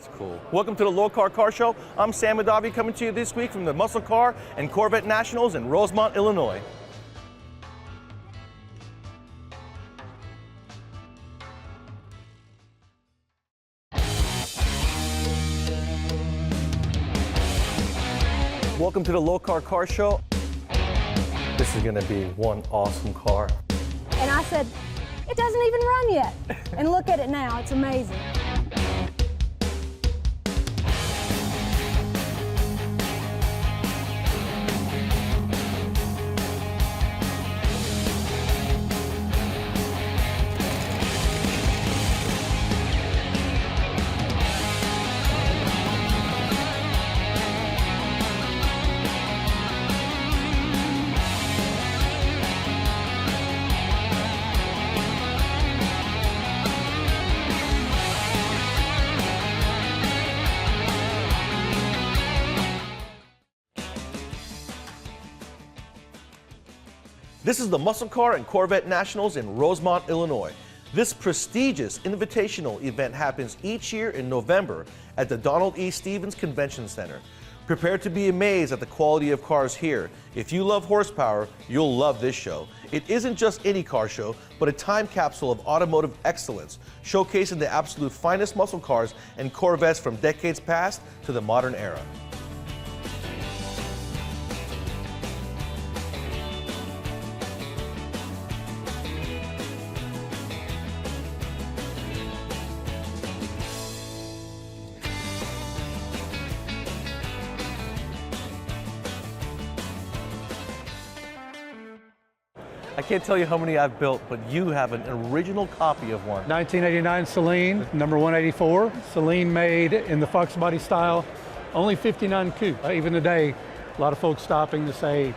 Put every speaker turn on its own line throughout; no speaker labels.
It's cool. Welcome to the Lokar Car Show. I'm Sam Adavi coming to you this week from the Muscle Car and Corvette Nationals in Rosemont, Illinois. Welcome to the Lokar Car Show. This is gonna be one awesome car.
And I said, it doesn't even run yet. And look at it now, it's amazing.
This is the Muscle Car and Corvette Nationals in Rosemont, Illinois. This prestigious invitational event happens each year in November at the Donald E. Stevens Convention Center. Prepare to be amazed at the quality of cars here. If you love horsepower, you'll love this show. It isn't just any car show, but a time capsule of automotive excellence, showcasing the absolute finest muscle cars and Corvettes from decades past to the modern era. I can't tell you how many I've built, but you have an original copy of one.
1989 Seline, number 184. Seline made in the Fox body style, only 59 coupe. Even today, a lot of folks stopping to say,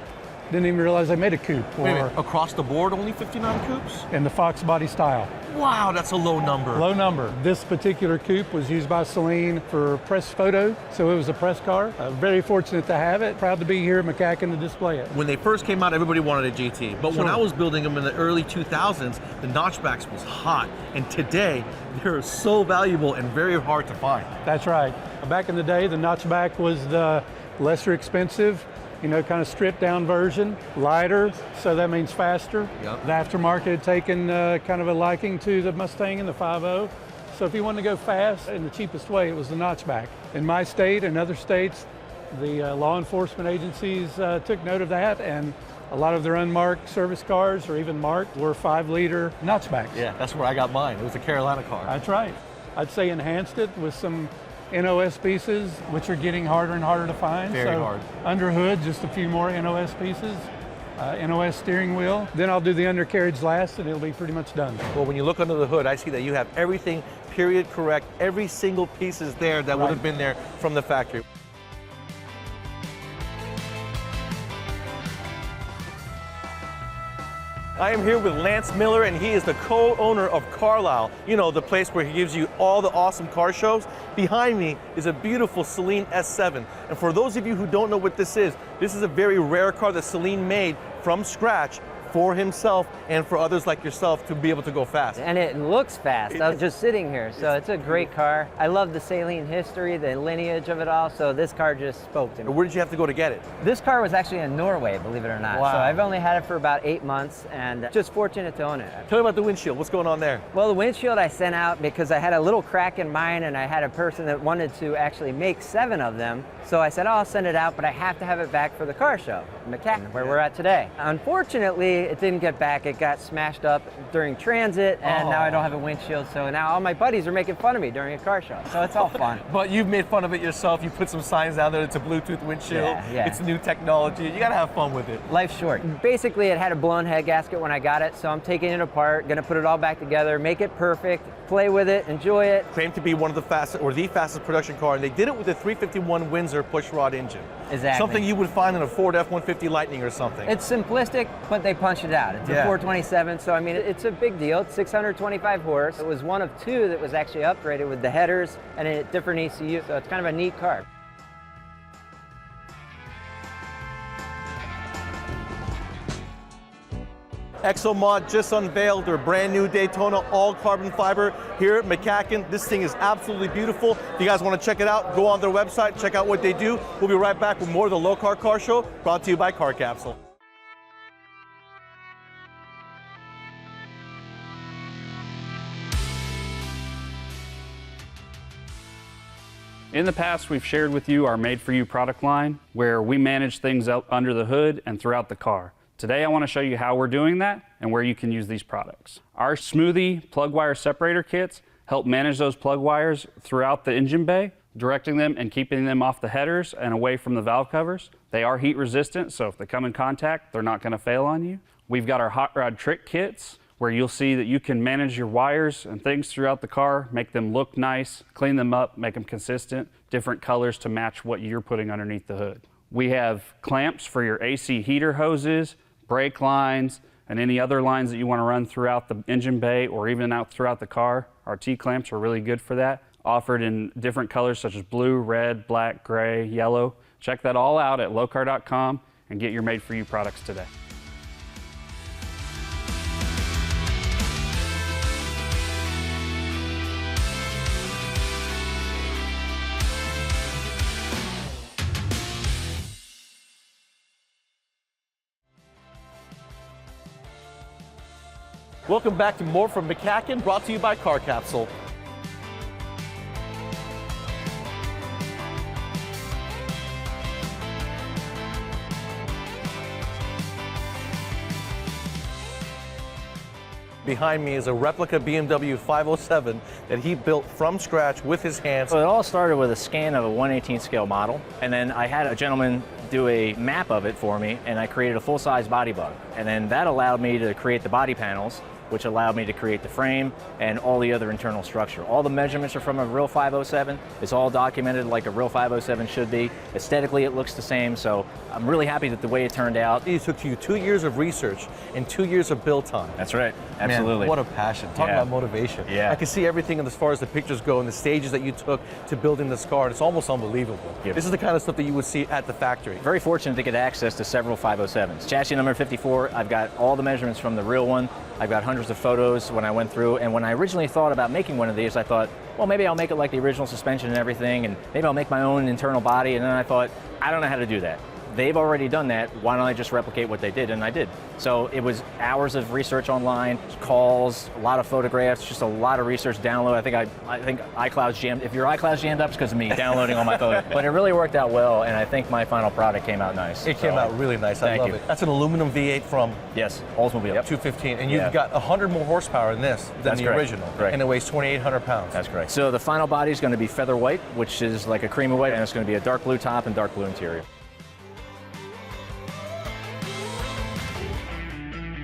didn't even realize they made a coupe.
Wait a minute, across the board, only 59 coupes?
In the Fox body style.
Wow, that's a low number.
Low number. This particular coupe was used by Seline for press photo, so it was a press car. Very fortunate to have it. Proud to be here at mcacn to display it.
When they first came out, everybody wanted a GT. But when I was building them in the early 2000s, the notchbacks was hot. And today, they're so valuable and very hard to find.
That's right. Back in the day, the notchback was the lesser expensive, you know, kind of stripped down version, lighter, so that means faster.
Yep.
The aftermarket had taken kind of a liking to the Mustang and the 5.0. So if you wanted to go fast, in the cheapest way, it was the notchback. In my state and other states, the law enforcement agencies took note of that, and a lot of their unmarked service cars, or even marked, were 5-liter notchbacks.
Yeah, that's where I got mine. It was a Carolina car.
That's right. I'd say enhanced it with some NOS pieces, which are getting harder and harder to find.
Very hard.
Under hood, just a few more NOS pieces. NOS steering wheel. Then I'll do the undercarriage last, and it'll be pretty much done.
Well, when you look under the hood, I see that you have everything period correct. Every single piece is there that would have been there from the factory. I am here with Lance Miller, and he is the co-owner of Carlisle, you know, the place where he gives you all the awesome car shows. Behind me is a beautiful Seline S7. And for those of you who don't know what this is a very rare car that Seline made from scratch for himself and for others like yourself to be able to go fast.
And it looks fast. I was just sitting here, so it's a great car. I love the Seline history, the lineage of it all, so this car just spoke to me.
Where did you have to go to get it?
This car was actually in Norway, believe it or not.
Wow.
So I've only had it for about 8 months, and just fortunate to own it.
Tell me about the windshield. What's going on there?
Well, the windshield I sent out because I had a little crack in mine, and I had a person that wanted to actually make 7 of them. So I said, oh, I'll send it out, but I have to have it back for the car show, mcacn, where we're at today. Unfortunately, it didn't get back. It got smashed up during transit, and now I don't have a windshield, so now all my buddies are making fun of me during a car show, so it's all fun.
But you've made fun of it yourself. You put some signs down there. It's a Bluetooth windshield.
Yeah.
It's new technology. You gotta have fun with it.
Life's short. Basically, it had a blown head gasket when I got it, so I'm taking it apart, gonna put it all back together, make it perfect, play with it, enjoy it.
Claimed to be one of the fastest, or the fastest production car, and they did it with a 351 Windsor pushrod engine.
Exactly.
Something you would find in a Ford F-150 Lightning or something.
It's simplistic, but they punch it out. It's a 427, so I mean, it's a big deal. It's 625 horse. It was one of 2 that was actually upgraded with the headers and a different ECU, so it's kind of a neat car.
Exom Mod just unveiled their brand new Daytona all carbon fiber here at mcacn. This thing is absolutely beautiful. If you guys want to check it out, go on their website, check out what they do. We'll be right back with more of the Lokar Car Show, brought to you by Car Capsule.
In the past, we've shared with you our Made For You product line, where we manage things up under the hood and throughout the car. Today, I want to show you how we're doing that and where you can use these products. Our Smoothie plug wire separator kits help manage those plug wires throughout the engine bay, directing them and keeping them off the headers and away from the valve covers. They are heat resistant, so if they come in contact, they're not going to fail on you. We've got our hot rod trick kits, where you'll see that you can manage your wires and things throughout the car, make them look nice, clean them up, make them consistent, different colors to match what you're putting underneath the hood. We have clamps for your AC heater hoses, brake lines, and any other lines that you want to run throughout the engine bay or even out throughout the car. Our T-clamps are really good for that, offered in different colors such as blue, red, black, gray, yellow. Check that all out at lokar.com and get your Made For You products today.
Welcome back to more from mcacn, brought to you by Car Capsule. Behind me is a replica BMW 507 that he built from scratch with his hands.
So it all started with a scan of a 1/18 scale model, and then I had a gentleman do a map of it for me, and I created a full-size body bug. And then that allowed me to create the body panels, which allowed me to create the frame and all the other internal structure. All the measurements are from a real 507. It's all documented like a real 507 should be. Aesthetically, it looks the same, so I'm really happy with the way it turned out.
It took you 2 years of research and 2 years of build time.
That's right, absolutely.
Man, what a passion. Talk about motivation.
Yeah.
I can see everything as far as the pictures go and the stages that you took to building this car. It's almost unbelievable.
Yep.
This is the kind of stuff that you would see at the factory.
Very fortunate to get access to several 507s. Chassis number 54, I've got all the measurements from the real one. I've got hundreds of photos when I went through, and when I originally thought about making one of these, I thought, well, maybe I'll make it like the original suspension and everything, and maybe I'll make my own internal body, and then I thought, I don't know how to do that. They've already done that, why don't I just replicate what they did? And I did. So it was hours of research online, calls, a lot of photographs, just a lot of research, download. I think iCloud's jammed. If your iCloud's jammed up, it's because of me downloading all my photos. But it really worked out well, and I think my final product came out nice.
It came out really nice. I love it. That's an aluminum V8 from
Yes, Oldsmobile.
215, and you've got 100 more horsepower in this than the original, and it weighs 2,800 pounds.
That's correct. So the final body is going to be feather white, which is like a creamy white, and it's going to be a dark blue top and dark blue interior.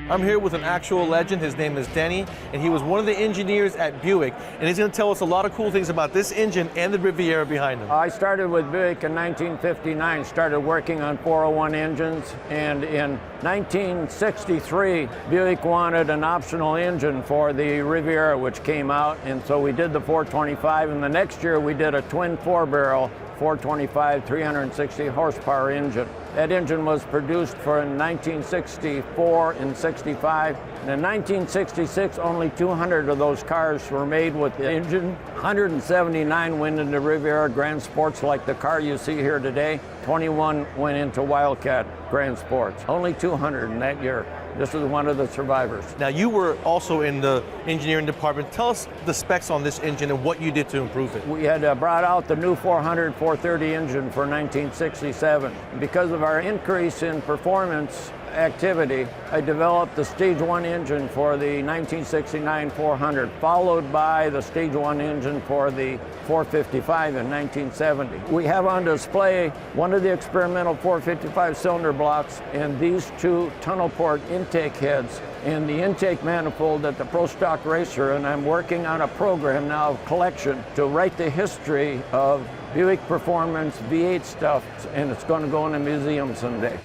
I'm here with an actual legend. His name is Denny, and he was one of the engineers at Buick, and he's going to tell us a lot of cool things about this engine and the Riviera behind him.
I started with Buick in 1959, started working on 401 engines, and in 1963, Buick wanted an optional engine for the Riviera, which came out, and so we did the 425, and the next year we did a twin four-barrel 425, 360 horsepower engine. That engine was produced for in 1964 and 65. And in 1966, only 200 of those cars were made with the engine. 179 went into Riviera Grand Sports like the car you see here today. 21 went into Wildcat Grand Sports. Only 200 in that year. This is one of the survivors.
Now, you were also in the engineering department. Tell us the specs on this engine and what you did to improve it.
We had brought out the new 400, 430 engine for 1967. Because of our increase in performance activity, I developed the Stage 1 engine for the 1969 400, followed by the Stage 1 engine for the 455 in 1970. We have on display one of the experimental 455 cylinder blocks and these two tunnel port intake heads and the intake manifold at the Pro Stock Racer, and I'm working on a program now of collection to write the history of Buick Performance V8 stuff, and it's going to go in a museum someday.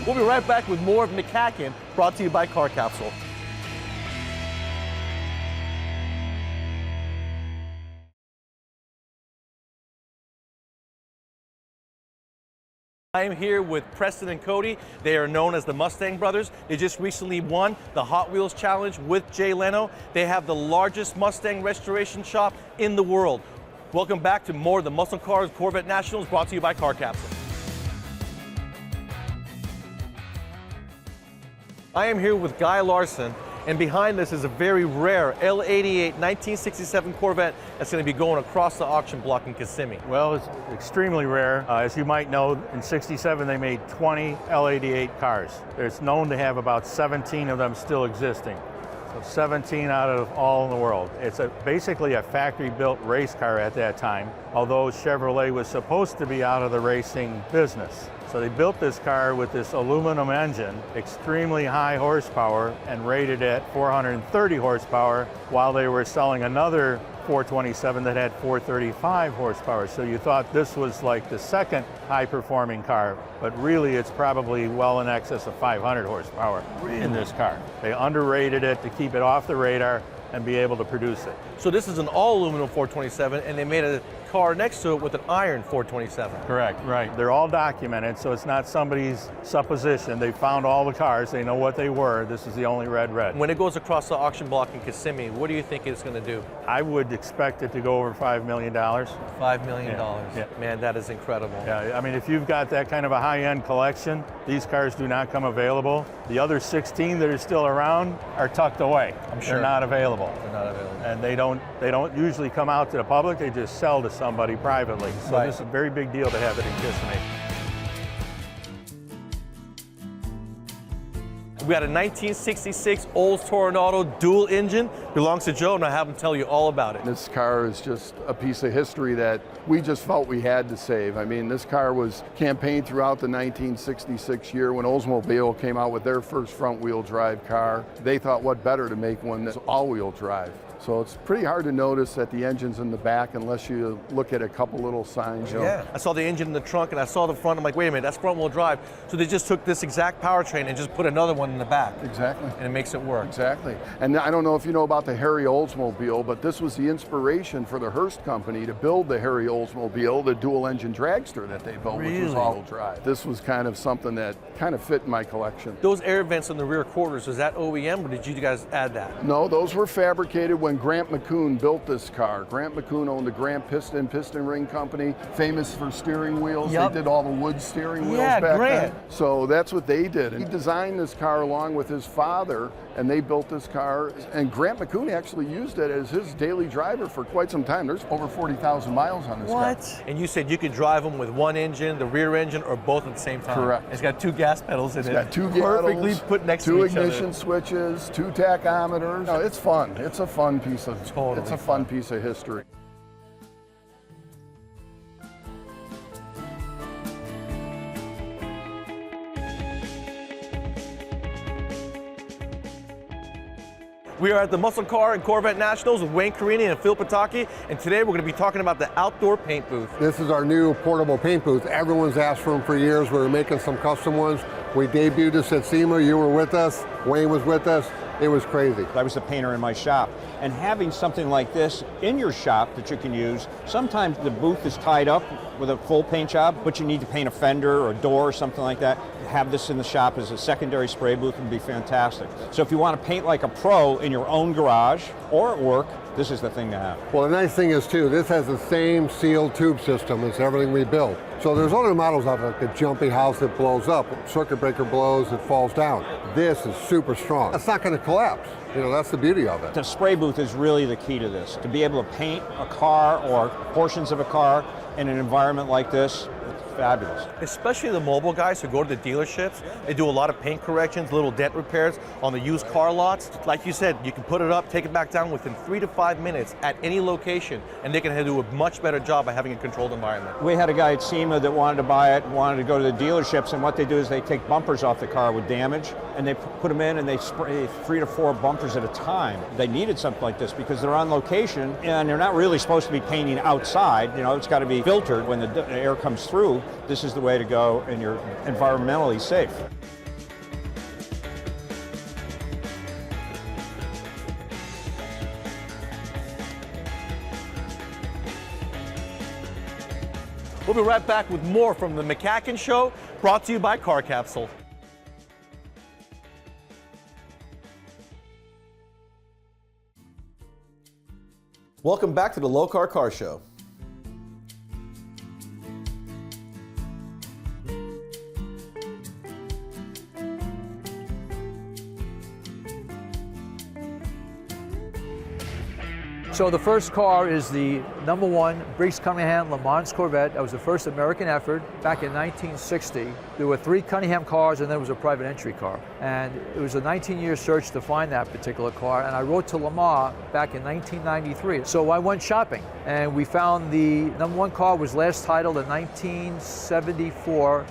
We'll be right back with more of mcacn, brought to you by Car Capsule. I am here with Preston and Cody. They are known as the Mustang Brothers. They just recently won the Hot Wheels Challenge with Jay Leno. They have the largest Mustang restoration shop in the world. Welcome back to more of the Muscle Cars Corvette Nationals, brought to you by Car Capsule. I am here with Guy Larson, and behind this is a very rare L88 1967 Corvette that's going to be going across the auction block in Kissimmee.
Well, it's extremely rare. As you might know, in '67 they made 20 L88 cars. It's known to have about 17 of them still existing. So 17 out of all in the world. It's basically a factory-built race car at that time, although Chevrolet was supposed to be out of the racing business. So they built this car with this aluminum engine, extremely high horsepower, and rated at 430 horsepower, while they were selling another 427 that had 435 horsepower. So you thought this was like the second high-performing car, but really it's probably well in excess of 500 horsepower in this car. They underrated it to keep it off the radar and be able to produce it.
So this is an all-aluminum 427, and they made a car next to it with an iron 427.
Correct, right. They're all documented, so it's not somebody's supposition. They found all the cars, they know what they were. This is the only red.
When it goes across the auction block in Kissimmee, what do you think it's going to do?
I would expect it to go over $5 million.
$5 million.
Yeah.
Man, that is incredible.
Yeah, I mean, if you've got that kind of a high-end collection, these cars do not come available. The other 16 that are still around are tucked away.
I'm sure.
They're not available.
They're not available.
And they don't usually come out to the public. They just sell to somebody privately. So
Right.
This is a very big deal to have it in Kissimmee.
We got a 1966 Olds Toronado dual engine. Belongs to Joe, and I have him tell you all about it.
This car is just a piece of history that we just felt we had to save. I mean, this car was campaigned throughout the 1966 year when Oldsmobile came out with their first front-wheel drive car. They thought what better to make one that's all-wheel drive. So it's pretty hard to notice that the engine's in the back unless you look at a couple little signs.
Yeah, I saw the engine in the trunk and I saw the front. I'm like, wait a minute, that's front-wheel drive. So they just took this exact powertrain and just put another one in the back.
Exactly.
And it makes it work.
Exactly. And I don't know if you know about the Harry Oldsmobile, but this was the inspiration for the Hearst company to build the Harry Oldsmobile, the dual-engine dragster that they built, which was all-wheel drive. This was kind of something that kind of fit in my collection.
Those air vents in the rear quarters, was that OEM or did you guys add that?
No, those were fabricated when Grant McCoon built this car. Grant McCoon owned the Grant Piston Ring Company, famous for steering wheels.
Yep.
They did all the wood steering wheels
Yeah,
back
Grant.
then. So that's what they did. And he designed this car along with his father, and they built this car. And Grant McCoon actually used it as his daily driver for quite some time. There's over 40,000 miles on this car.
And you said you could drive them with one engine, the rear engine, or both at the same time.
Correct.
It's got two gas pedals in it.
It's got two
perfectly
gaddles,
put next
two
to each
ignition
other.
switches, two tachometers. No, it's fun. It's a fun piece of
Totally
fun piece of history.
We are at the Muscle Car and Corvette Nationals with Wayne Carini and Phil Pataki, and today we're going to be talking about the outdoor paint booth.
This is our new portable paint booth. Everyone's asked for them for years. We were making some custom ones. We debuted this at SEMA. You were with us. Wayne was with us. It was crazy.
I was a painter in my shop, and having something like this in your shop that you can use, sometimes the booth is tied up with a full paint job, but you need to paint a fender or a door or something like that. Have this in the shop as a secondary spray booth would be fantastic. So if you want to paint like a pro in your own garage or at work, this is the thing to have.
Well, the nice thing is, too, this has the same sealed tube system as everything we built. So there's other models out there, like the jumpy house that blows up, circuit breaker blows, it falls down. This is super strong. It's not going to collapse. You know, that's the beauty of it.
The spray booth is really the key to this. To be able to paint a car or portions of a car in an environment like this, it's fabulous.
Especially the mobile guys who go to the dealerships, they do a lot of paint corrections, little dent repairs on the used car lots. Like you said, you can put it up, take it back down within 3 to 5 minutes at any location, and they can do a much better job by having a controlled environment.
We had a guy at SEMA that wanted to buy it, wanted to go to the dealerships, and what they do is they take bumpers off the car with damage, and they put them in and they spray 3 to 4 bumpers at a time. They needed something like this because they're on location, and they're not really supposed to be painting outside. You know, it's got to be filtered when the air comes through. This is the way to go, and you're environmentally safe.
We'll be right back with more from the McCacken Show, brought to you by Car Capsule. Welcome back to the Lokar Car Show.
So the first car is the #1 Briggs Cunningham Le Mans Corvette. That was the first American effort back in 1960. There were 3 Cunningham cars and then there was a private entry car. And it was a 19-year search to find that particular car. And I wrote to Lamar back in 1993. So I went shopping and we found the #1 car was last titled in 1974.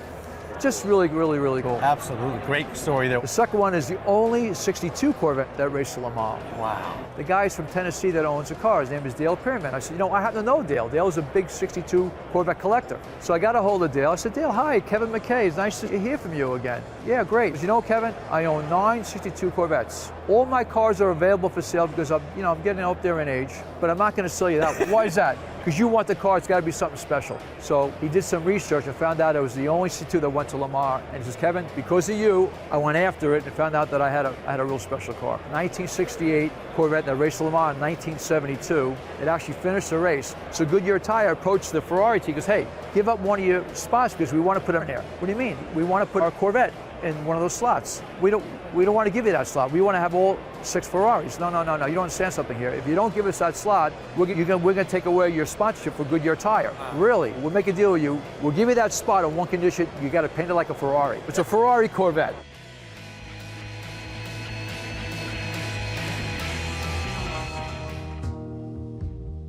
Just really, really, really cool.
Absolutely, great story there.
The second one is the only 62 Corvette that raced the Le Mans.
Wow.
The guy's from Tennessee that owns a car. His name is Dale Perryman. I said, you know, I happen to know Dale. Dale's a big 62 Corvette collector. So I got a hold of Dale. I said, Dale, hi, Kevin McKay. It's nice to hear from you again. Yeah, great. Because you know, Kevin, I own 9 62 Corvettes. All my cars are available for sale because I'm getting up there in age, but I'm not going to sell you that. Why is that? Because you want the car, it's got to be something special. So he did some research and found out it was the only 62 that went to Lamar. And he says, Kevin, because of you, I went after it and found out that I had a real special car. 1968 Corvette that raced Lamar in 1972. It actually finished the race. So Goodyear Tire approached the Ferrari team. He goes, hey, give up one of your spots because we want to put them in there. What do you mean? We want to put our Corvette in one of those slots. We don't want to give you that slot. We want to have all 6 Ferraris. No. You don't understand something here. If you don't give us that slot, we're going to take away your sponsorship for Goodyear Tire. Really? We'll make a deal with you. We'll give you that spot on one condition. You got to paint it like a Ferrari. It's a Ferrari Corvette.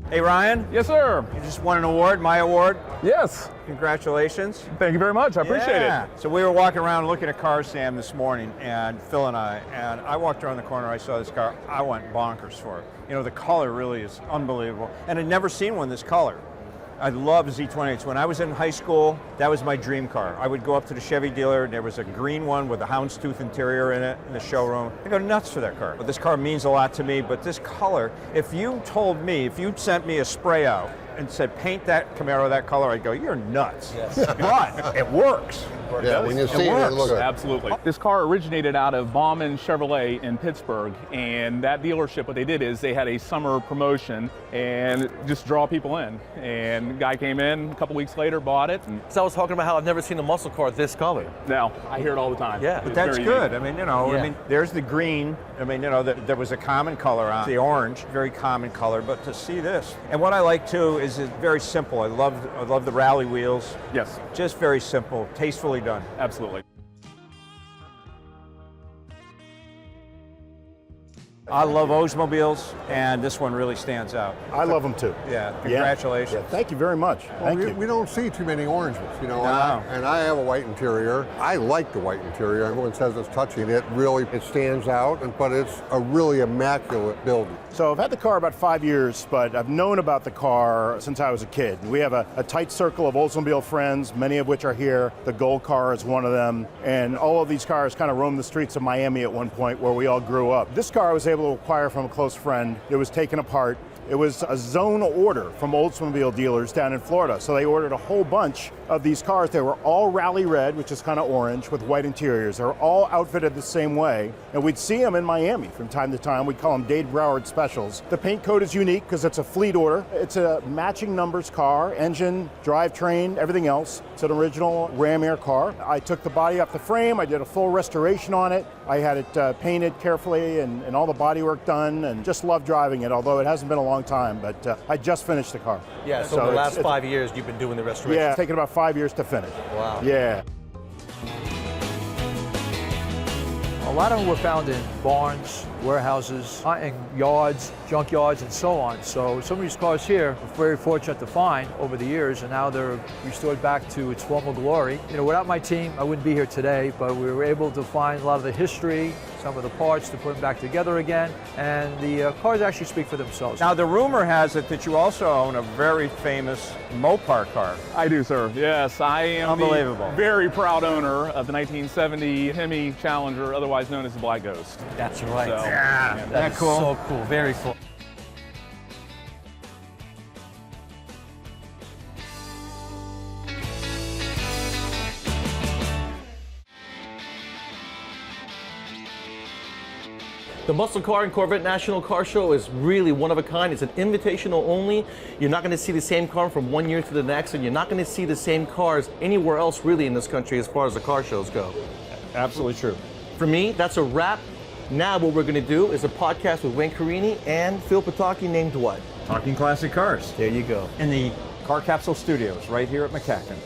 Hey, Ryan.
Yes, sir.
You just won an award, my award.
Yes.
Congratulations.
Thank you very much. I appreciate it.
So we were walking around looking at cars, Sam, this morning, and Phil and I walked around the corner, I saw this car, I went bonkers for it. You know, the color really is unbelievable, and I'd never seen one this color. I love Z28s. When I was in high school, that was my dream car. I would go up to the Chevy dealer, and there was a green one with a houndstooth interior in it in the showroom. I go nuts for that car. But this car means a lot to me, but this color, if you sent me a spray out and said, paint that Camaro that color, I'd go, you're nuts. Yes. But it works.
Yeah, when you see it looks
absolutely. This car originated out of Bauman Chevrolet in Pittsburgh, and that dealership, what they did is they had a summer promotion and just draw people in. And the guy came in a couple weeks later, bought it.
So I was talking about how I've never seen a muscle car this color.
Now, I hear it all the time.
Yeah.
But that's good. I mean, there's the green. I mean, there was a common color on the orange, very common color, but to see this. And what I like too is it's very simple. I love the rally wheels.
Yes.
Just very simple, tastefully done.
Absolutely.
I love Oldsmobiles, and this one really stands out.
I love them too.
Yeah, congratulations.
Yeah, thank you very much.
We don't see too many orange ones, you know.
No.
And I have a white interior. I like the white interior. Everyone says it's touching it. Really, it stands out, but it's a really immaculate building.
So I've had the car about 5 years, but I've known about the car since I was a kid. We have a tight circle of Oldsmobile friends, many of which are here. The Gold car is one of them. And all of these cars kind of roamed the streets of Miami at one point where we all grew up. This car I was able to acquire from a close friend. It was taken apart. It was a zone order from Oldsmobile dealers down in Florida. So they ordered a whole bunch of these cars. They were all rally red, which is kind of orange with white interiors. They were all outfitted the same way. And we'd see them in Miami from time to time. We'd call them Dade Broward specials. The paint code is unique because it's a fleet order. It's a matching numbers car, engine, drivetrain, everything else. It's an original Ram Air car. I took the body off the frame. I did a full restoration on it. I had it painted carefully and all the bodywork done, and just love driving it, although it hasn't been a long time, but I just finished the car.
Yeah, so the last 5 years you've been doing the restoration.
Yeah, it's taken about 5 years to finish.
Wow.
Yeah.
A lot of them were found in barns, warehouses, in yards, junk yards, and so on. So some of these cars here are very fortunate to find over the years, and now they're restored back to its former glory. You know, without my team, I wouldn't be here today, but we were able to find a lot of the history, some of the parts to put them back together again, and the cars actually speak for themselves.
Now, the rumor has it that you also own a very famous Mopar car.
I do, sir. Yes, I am
Unbelievable.
The very proud owner of the 1970 Hemi Challenger, otherwise known as the Black Ghost.
That's right.
So,
yeah,
That's
cool.
So cool. Very cool. The Muscle Car and Corvette National Car Show is really one of a kind. It's an invitational only. You're not going to see the same car from one year to the next, and you're not going to see the same cars anywhere else really in this country as far as the car shows go.
Absolutely true.
For me, that's a wrap. Now what we're going to do is a podcast with Wayne Carini and Phil Pataki named what?
Talking classic cars.
There you go.
In the Car Capsule Studios right here at McCacken.